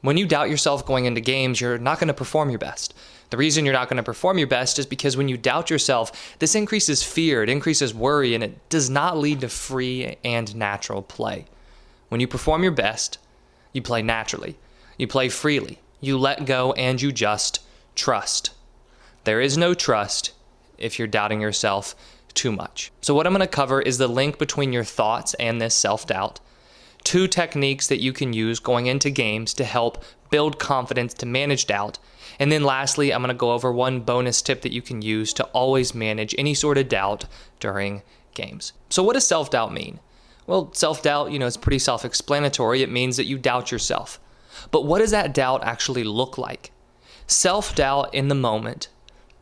When you doubt yourself going into games, you're not going to perform your best. The reason you're not going to perform your best is because when you doubt yourself, this increases fear, it increases worry, and it does not lead to free and natural play. When you perform your best, you play naturally, you play freely, you let go, and you just trust. There is no trust if you're doubting yourself too much. So what I'm going to cover is the link between your thoughts and this self-doubt. 2 techniques that you can use going into games to help build confidence to manage doubt. And then lastly, I'm going to go over 1 bonus tip that you can use to always manage any sort of doubt during games. So what does self-doubt mean? Well, self-doubt, is pretty self-explanatory. It means that you doubt yourself. But what does that doubt actually look like? Self-doubt in the moment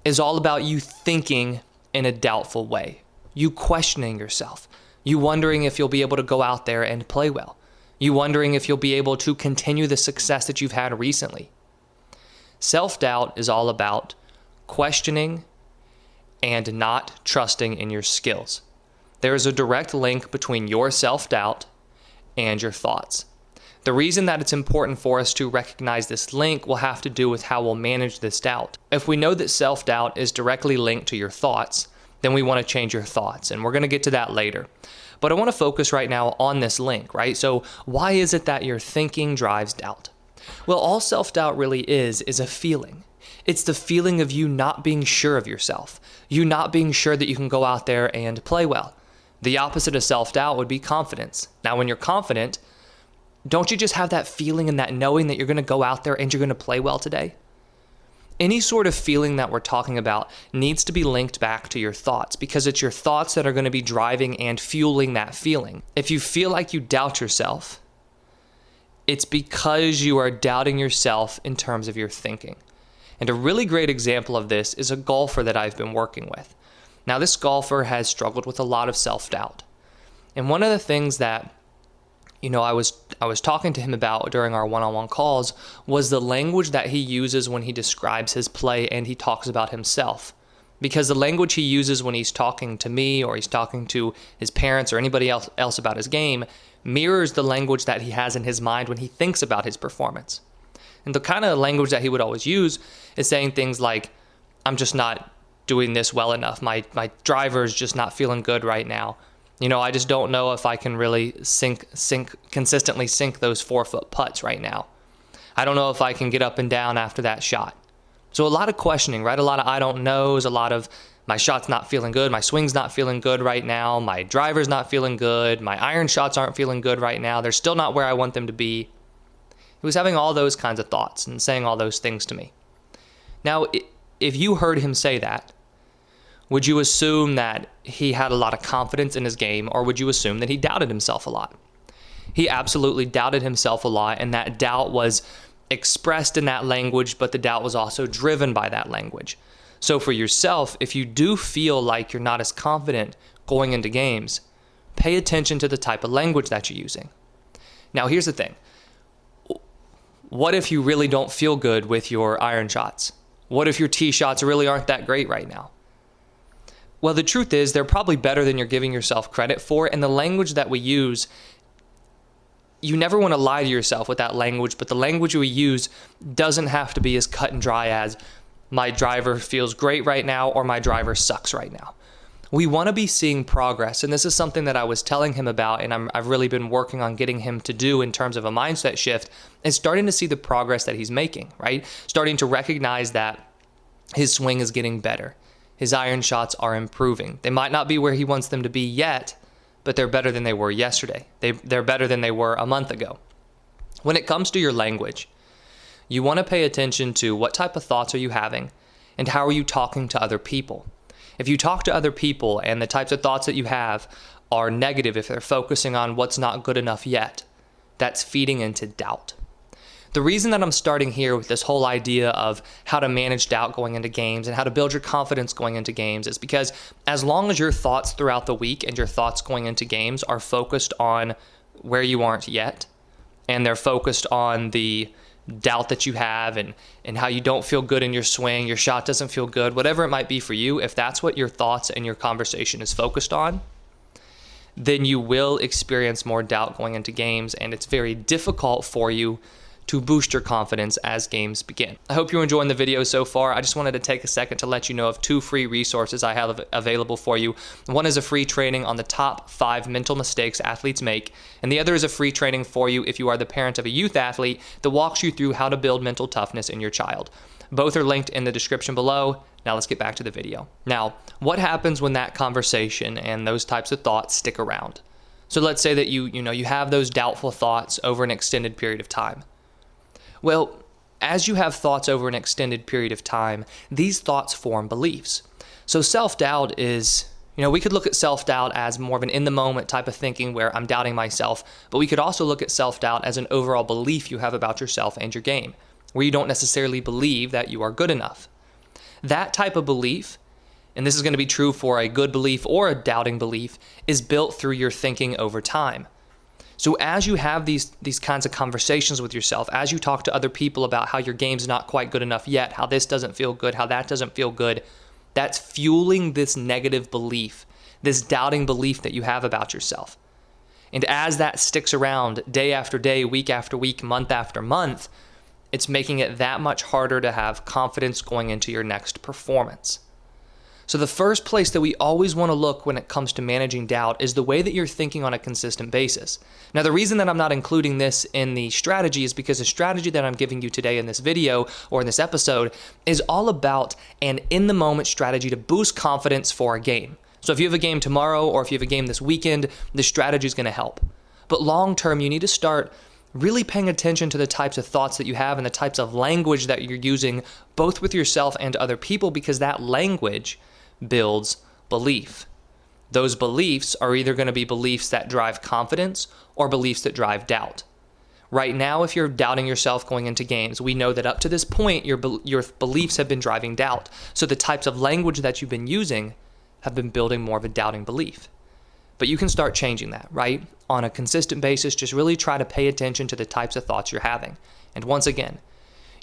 is all about you thinking in a doubtful way, you questioning yourself, you wondering if you'll be able to go out there and play well, you wondering if you'll be able to continue the success that you've had recently. Self-doubt is all about questioning and not trusting in your skills. There is a direct link between your self-doubt and your thoughts. The reason that it's important for us to recognize this link will have to do with how we'll manage this doubt. If we know that self-doubt is directly linked to your thoughts, then we want to change your thoughts, and we're going to get to that later. But I want to focus right now on this link, right? So why is it that your thinking drives doubt? Well, all self-doubt really is a feeling. It's the feeling of you not being sure of yourself, you not being sure that you can go out there and play well. The opposite of self-doubt would be confidence. Now, when you're confident, don't you just have that feeling and that knowing that you're going to go out there and you're going to play well today? Any sort of feeling that we're talking about needs to be linked back to your thoughts, because it's your thoughts that are going to be driving and fueling that feeling. If you feel like you doubt yourself, it's because you are doubting yourself in terms of your thinking. And a really great example of this is a golfer that I've been working with. Now, this golfer has struggled with a lot of self-doubt. And one of the things that I was talking to him about during our one-on-one calls was the language that he uses when he describes his play and he talks about himself. Because the language he uses when he's talking to me or he's talking to his parents or anybody else about his game mirrors the language that he has in his mind when he thinks about his performance. And the kind of language that he would always use is saying things like, I'm just not doing this well enough. My driver's just not feeling good right now. I just don't know if I can really consistently sink those 4-foot putts right now. I don't know if I can get up and down after that shot. So a lot of questioning, right? A lot of I don't knows, a lot of my shot's not feeling good, my swing's not feeling good right now, my driver's not feeling good, my iron shots aren't feeling good right now, they're still not where I want them to be. He was having all those kinds of thoughts and saying all those things to me. Now, if you heard him say that, would you assume that he had a lot of confidence in his game, or would you assume that he doubted himself a lot? He absolutely doubted himself a lot, and that doubt was expressed in that language, but the doubt was also driven by that language. So for yourself, if you do feel like you're not as confident going into games, pay attention to the type of language that you're using. Now, here's the thing. What if you really don't feel good with your iron shots? What if your tee shots really aren't that great right now? Well, the truth is they're probably better than you're giving yourself credit for, and the language that we use, you never want to lie to yourself with that language, but the language we use doesn't have to be as cut and dry as my driver feels great right now or my driver sucks right now. We want to be seeing progress, and this is something that I was telling him about, and I've really been working on getting him to do in terms of a mindset shift, and starting to see the progress that he's making, right? Starting to recognize that his swing is getting better. His iron shots are improving. They might not be where he wants them to be yet, but they're better than they were yesterday. They're better than they were a month ago. When it comes to your language, you want to pay attention to what type of thoughts are you having and how are you talking to other people. If you talk to other people and the types of thoughts that you have are negative, if they're focusing on what's not good enough yet, that's feeding into doubt. The reason that I'm starting here with this whole idea of how to manage doubt going into games and how to build your confidence going into games is because as long as your thoughts throughout the week and your thoughts going into games are focused on where you aren't yet, and they're focused on the doubt that you have and how you don't feel good in your swing, your shot doesn't feel good, whatever it might be for you, if that's what your thoughts and your conversation is focused on, then you will experience more doubt going into games, and it's very difficult for you to boost your confidence as games begin. I hope you're enjoying the video so far. I just wanted to take a second to let you know of 2 free resources I have available for you. One is a free training on the top 5 mental mistakes athletes make, and the other is a free training for you if you are the parent of a youth athlete that walks you through how to build mental toughness in your child. Both are linked in the description below. Now let's get back to the video. Now, what happens when that conversation and those types of thoughts stick around? So let's say that you have those doubtful thoughts over an extended period of time. Well, as you have thoughts over an extended period of time, these thoughts form beliefs. So self-doubt is, we could look at self-doubt as more of an in-the-moment type of thinking where I'm doubting myself, but we could also look at self-doubt as an overall belief you have about yourself and your game, where you don't necessarily believe that you are good enough. That type of belief, and this is going to be true for a good belief or a doubting belief, is built through your thinking over time. So as you have these kinds of conversations with yourself, as you talk to other people about how your game's not quite good enough yet, how this doesn't feel good, how that doesn't feel good, that's fueling this negative belief, this doubting belief that you have about yourself. And as that sticks around day after day, week after week, month after month, it's making it that much harder to have confidence going into your next performance. So the first place that we always want to look when it comes to managing doubt is the way that you're thinking on a consistent basis. Now, the reason that I'm not including this in the strategy is because the strategy that I'm giving you today in this video or in this episode is all about an in-the-moment strategy to boost confidence for a game. So if you have a game tomorrow or if you have a game this weekend, this strategy is going to help. But long-term, you need to start really paying attention to the types of thoughts that you have and the types of language that you're using both with yourself and other people, because that language builds belief. Those beliefs are either going to be beliefs that drive confidence or beliefs that drive doubt. Right now, if you're doubting yourself going into games, we know that up to this point, your beliefs have been driving doubt. So the types of language that you've been using have been building more of a doubting belief. But you can start changing that, right? On a consistent basis, just really try to pay attention to the types of thoughts you're having. And once again,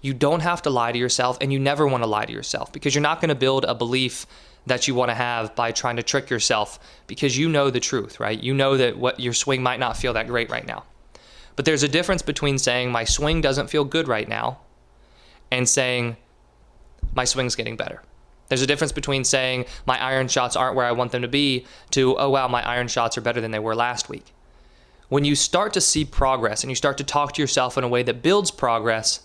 you don't have to lie to yourself, and you never want to lie to yourself, because you're not going to build a belief that you want to have by trying to trick yourself, because you know the truth, right? You know that what your swing might not feel that great right now. But there's a difference between saying my swing doesn't feel good right now and saying my swing's getting better. There's a difference between saying my iron shots aren't where I want them to be to, oh wow, my iron shots are better than they were last week. When you start to see progress and you start to talk to yourself in a way that builds progress,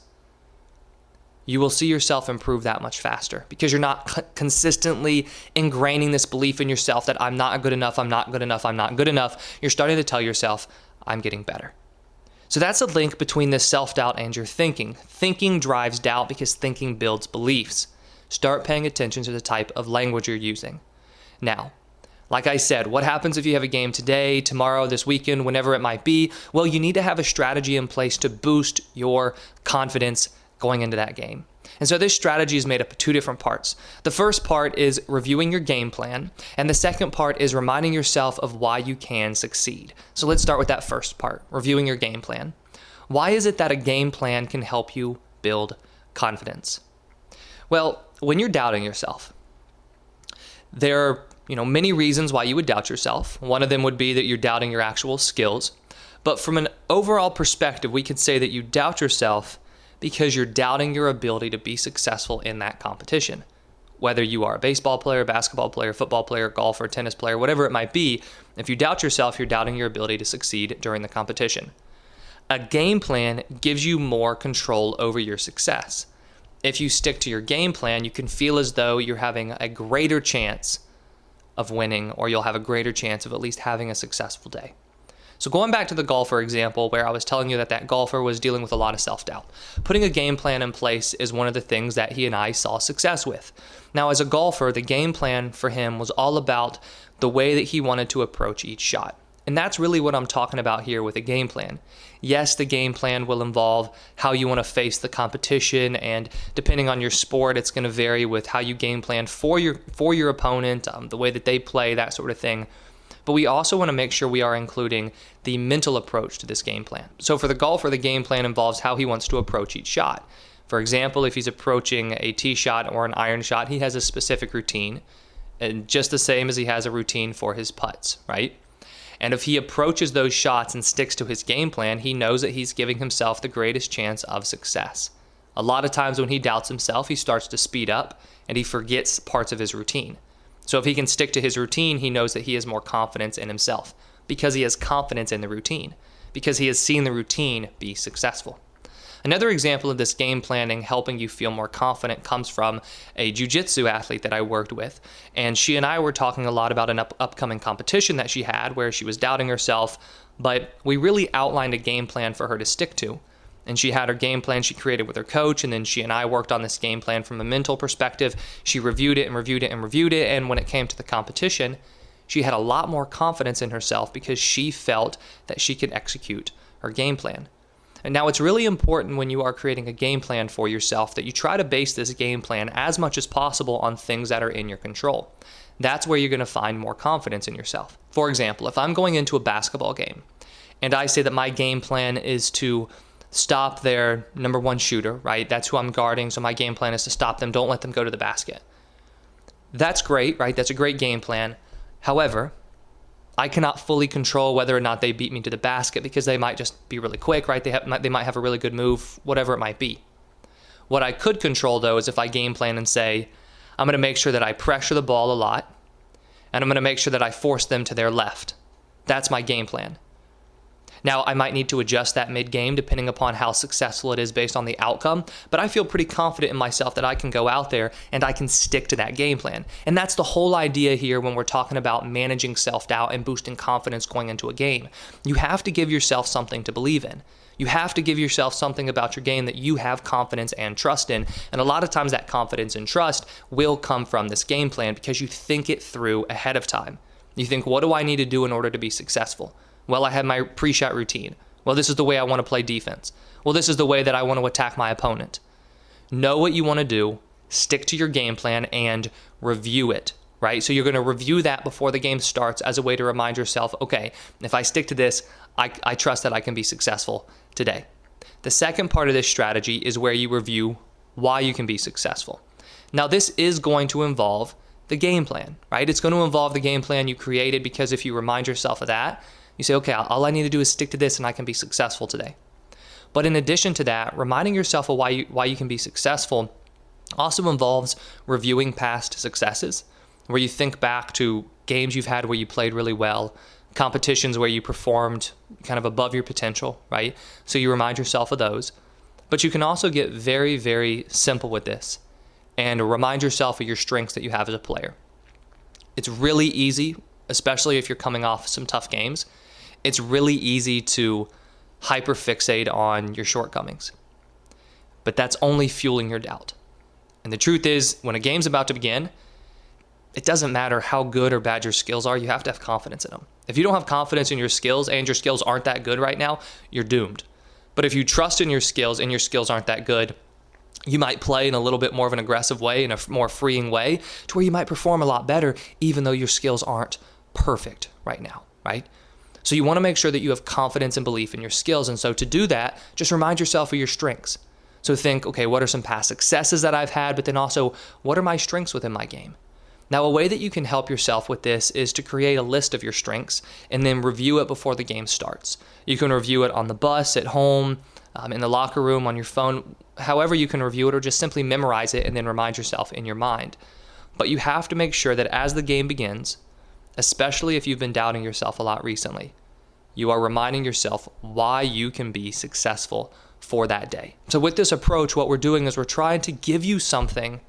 you will see yourself improve that much faster, because you're not consistently ingraining this belief in yourself that I'm not good enough, I'm not good enough, I'm not good enough. You're starting to tell yourself, I'm getting better. So that's a link between this self-doubt and your thinking. Thinking drives doubt because thinking builds beliefs. Start paying attention to the type of language you're using. Now, like I said, what happens if you have a game today, tomorrow, this weekend, whenever it might be? Well, you need to have a strategy in place to boost your confidence going into that game. And so this strategy is made up of 2 different parts. The first part is reviewing your game plan, and the second part is reminding yourself of why you can succeed. So let's start with that first part, reviewing your game plan. Why is it that a game plan can help you build confidence? Well, when you're doubting yourself, there are many reasons why you would doubt yourself. One of them would be that you're doubting your actual skills. But from an overall perspective, we could say that you doubt yourself because you're doubting your ability to be successful in that competition. Whether you are a baseball player, basketball player, football player, golfer, tennis player, whatever it might be, if you doubt yourself, you're doubting your ability to succeed during the competition. A game plan gives you more control over your success. If you stick to your game plan, you can feel as though you're having a greater chance of winning, or you'll have a greater chance of at least having a successful day. So going back to the golfer example where I was telling you that golfer was dealing with a lot of self-doubt, putting a game plan in place is one of the things that he and I saw success with. Now, as a golfer, the game plan for him was all about the way that he wanted to approach each shot. And that's really what I'm talking about here with a game plan. Yes, the game plan will involve how you want to face the competition, and depending on your sport, it's going to vary with how you game plan for your opponent, the way that they play, that sort of thing. But we also want to make sure we are including the mental approach to this game plan. So for the golfer, the game plan involves how he wants to approach each shot. For example, if he's approaching a tee shot or an iron shot, he has a specific routine, and just the same as he has a routine for his putts, right? And if he approaches those shots and sticks to his game plan, he knows that he's giving himself the greatest chance of success. A lot of times when he doubts himself, he starts to speed up and he forgets parts of his routine. So if he can stick to his routine, he knows that he has more confidence in himself because he has confidence in the routine, because he has seen the routine be successful. Another example of this game planning helping you feel more confident comes from a jiu-jitsu athlete that I worked with. And she and I were talking a lot about an upcoming competition that she had where she was doubting herself, but we really outlined a game plan for her to stick to. And she had her game plan she created with her coach, and then she and I worked on this game plan from a mental perspective. She reviewed it and reviewed it and reviewed it, and when it came to the competition, she had a lot more confidence in herself because she felt that she could execute her game plan. And now it's really important when you are creating a game plan for yourself that you try to base this game plan as much as possible on things that are in your control. That's where you're going to find more confidence in yourself. For example, if I'm going into a basketball game and I say that my game plan is to stop their number one shooter, right? That's who I'm guarding, so my game plan is to stop them, don't let them go to the basket. That's great, right? That's a great game plan. However, I cannot fully control whether or not they beat me to the basket because they might just be really quick, right? They might have a really good move, whatever it might be. What I could control, though, is if I game plan and say, I'm going to make sure that I pressure the ball a lot, and I'm going to make sure that I force them to their left. That's my game plan. Now, I might need to adjust that mid-game depending upon how successful it is based on the outcome, but I feel pretty confident in myself that I can go out there and I can stick to that game plan. And that's the whole idea here when we're talking about managing self-doubt and boosting confidence going into a game. You have to give yourself something to believe in. You have to give yourself something about your game that you have confidence and trust in. And a lot of times that confidence and trust will come from this game plan because you think it through ahead of time. You think, what do I need to do in order to be successful? Well, I have my pre-shot routine. Well, this is the way I want to play defense. Well, this is the way that I want to attack my opponent. Know what you want to do, stick to your game plan, and review it, right? So you're going to review that before the game starts as a way to remind yourself, okay, if I stick to this, I trust that I can be successful today. The second part of this strategy is where you review why you can be successful. Now, this is going to involve the game plan, right? It's going to involve the game plan you created because if you remind yourself of that, you say, okay, all I need to do is stick to this and I can be successful today. But in addition to that, reminding yourself of why you can be successful also involves reviewing past successes, where you think back to games you've had where you played really well, competitions where you performed kind of above your potential, right? So you remind yourself of those. But you can also get very, very simple with this and remind yourself of your strengths that you have as a player. It's really easy, especially if you're coming off some tough games. It's really easy to hyperfixate on your shortcomings. But that's only fueling your doubt. And the truth is, when a game's about to begin, it doesn't matter how good or bad your skills are, you have to have confidence in them. If you don't have confidence in your skills and your skills aren't that good right now, you're doomed. But if you trust in your skills and your skills aren't that good, you might play in a little bit more of an aggressive way, in a more freeing way, to where you might perform a lot better, even though your skills aren't perfect right now, right? So you want to make sure that you have confidence and belief in your skills. And so to do that, just remind yourself of your strengths. So think, okay, what are some past successes that I've had? But then also, what are my strengths within my game? Now, a way that you can help yourself with this is to create a list of your strengths and then review it before the game starts. You can review it on the bus, at home, in the locker room, on your phone, however you can review it, or just simply memorize it and then remind yourself in your mind. But you have to make sure that as the game begins, especially if you've been doubting yourself a lot recently, you are reminding yourself why you can be successful for that day. So with this approach, what we're doing is we're trying to give you something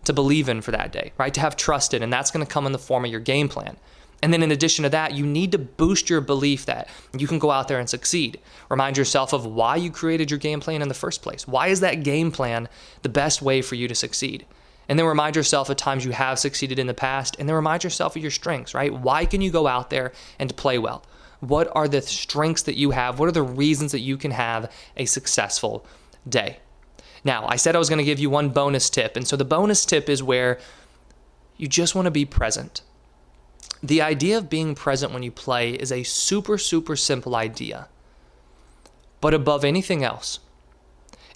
to believe in for that day, right? To have trust in, and that's going to come in the form of your game plan. And then in addition to that, you need to boost your belief that you can go out there and succeed. Remind yourself of why you created your game plan in the first place. Why is that game plan the best way for you to succeed? And then remind yourself of times you have succeeded in the past, and then remind yourself of your strengths, right? Why can you go out there and play well? What are the strengths that you have? What are the reasons that you can have a successful day? Now, I said I was going to give you one bonus tip, and so the bonus tip is where you just want to be present. The idea of being present when you play is a super, super simple idea. But above anything else,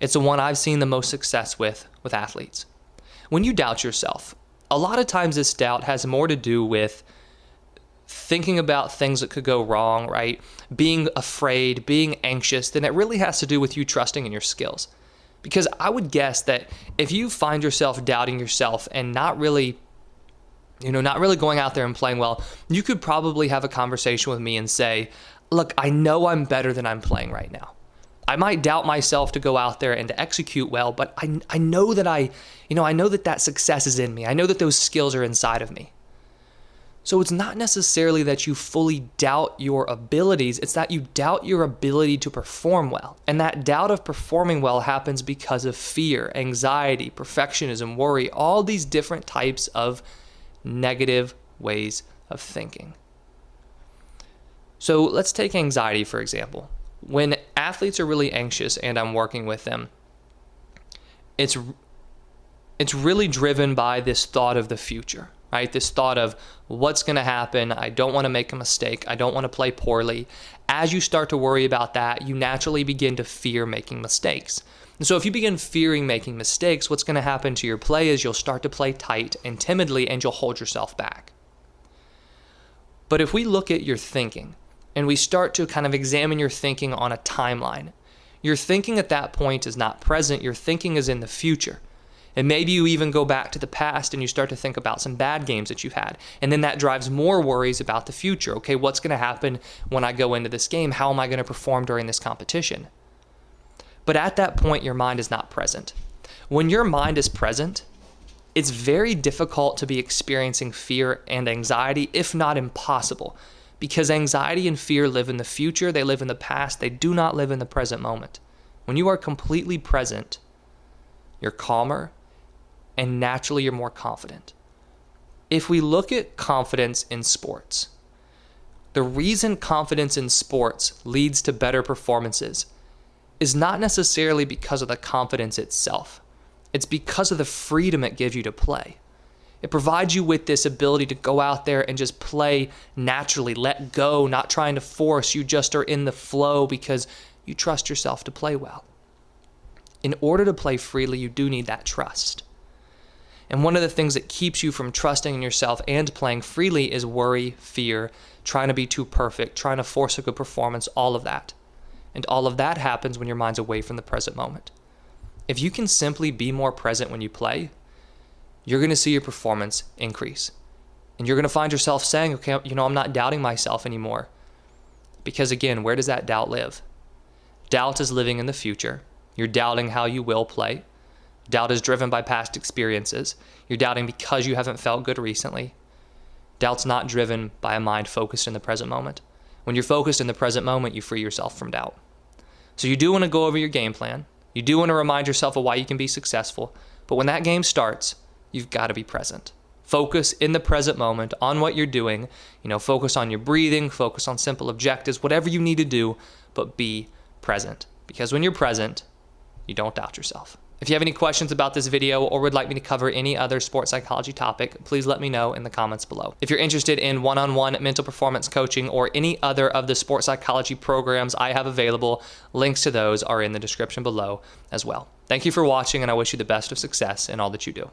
it's the one I've seen the most success with athletes. When you doubt yourself, a lot of times this doubt has more to do with thinking about things that could go wrong, right? Being afraid, being anxious, then it really has to do with you trusting in your skills. Because I would guess that if you find yourself doubting yourself and not really going out there and playing well, you could probably have a conversation with me and say, look, I know I'm better than I'm playing right now. I might doubt myself to go out there and to execute well, but I know that I know that success is in me. I know that those skills are inside of me. So it's not necessarily that you fully doubt your abilities, it's that you doubt your ability to perform well. And that doubt of performing well happens because of fear, anxiety, perfectionism, worry, all these different types of negative ways of thinking. So let's take anxiety, for example. When athletes are really anxious and I'm working with them, it's really driven by this thought of the future, right? This thought of what's going to happen. I don't want to make a mistake. I don't want to play poorly. As you start to worry about that, you naturally begin to fear making mistakes. And so if you begin fearing making mistakes, what's going to happen to your play is you'll start to play tight and timidly, and you'll hold yourself back. But if we look at your thinking, and we start to kind of examine your thinking on a timeline, your thinking at that point is not present, your thinking is in the future. And maybe you even go back to the past and you start to think about some bad games that you've had. And then that drives more worries about the future. Okay, what's going to happen when I go into this game? How am I going to perform during this competition? But at that point, your mind is not present. When your mind is present, it's very difficult to be experiencing fear and anxiety, if not impossible. Because anxiety and fear live in the future, they live in the past, they do not live in the present moment. When you are completely present, you're calmer, and naturally you're more confident. If we look at confidence in sports, the reason confidence in sports leads to better performances is not necessarily because of the confidence itself. It's because of the freedom it gives you to play. It provides you with this ability to go out there and just play naturally, let go, not trying to force. You just are in the flow because you trust yourself to play well. In order to play freely, you do need that trust. And one of the things that keeps you from trusting in yourself and playing freely is worry, fear, trying to be too perfect, trying to force a good performance, all of that. And all of that happens when your mind's away from the present moment. If you can simply be more present when you play, you're going to see your performance increase. And you're going to find yourself saying, okay, I'm not doubting myself anymore. Because again, where does that doubt live? Doubt is living in the future. You're doubting how you will play. Doubt is driven by past experiences. You're doubting because you haven't felt good recently. Doubt's not driven by a mind focused in the present moment. When you're focused in the present moment, you free yourself from doubt. So you do want to go over your game plan. You do want to remind yourself of why you can be successful. But when that game starts, you've got to be present. Focus in the present moment on what you're doing. Focus on your breathing, focus on simple objectives, whatever you need to do, but be present. Because when you're present, you don't doubt yourself. If you have any questions about this video or would like me to cover any other sports psychology topic, please let me know in the comments below. If you're interested in one-on-one mental performance coaching or any other of the sports psychology programs I have available, links to those are in the description below as well. Thank you for watching, and I wish you the best of success in all that you do.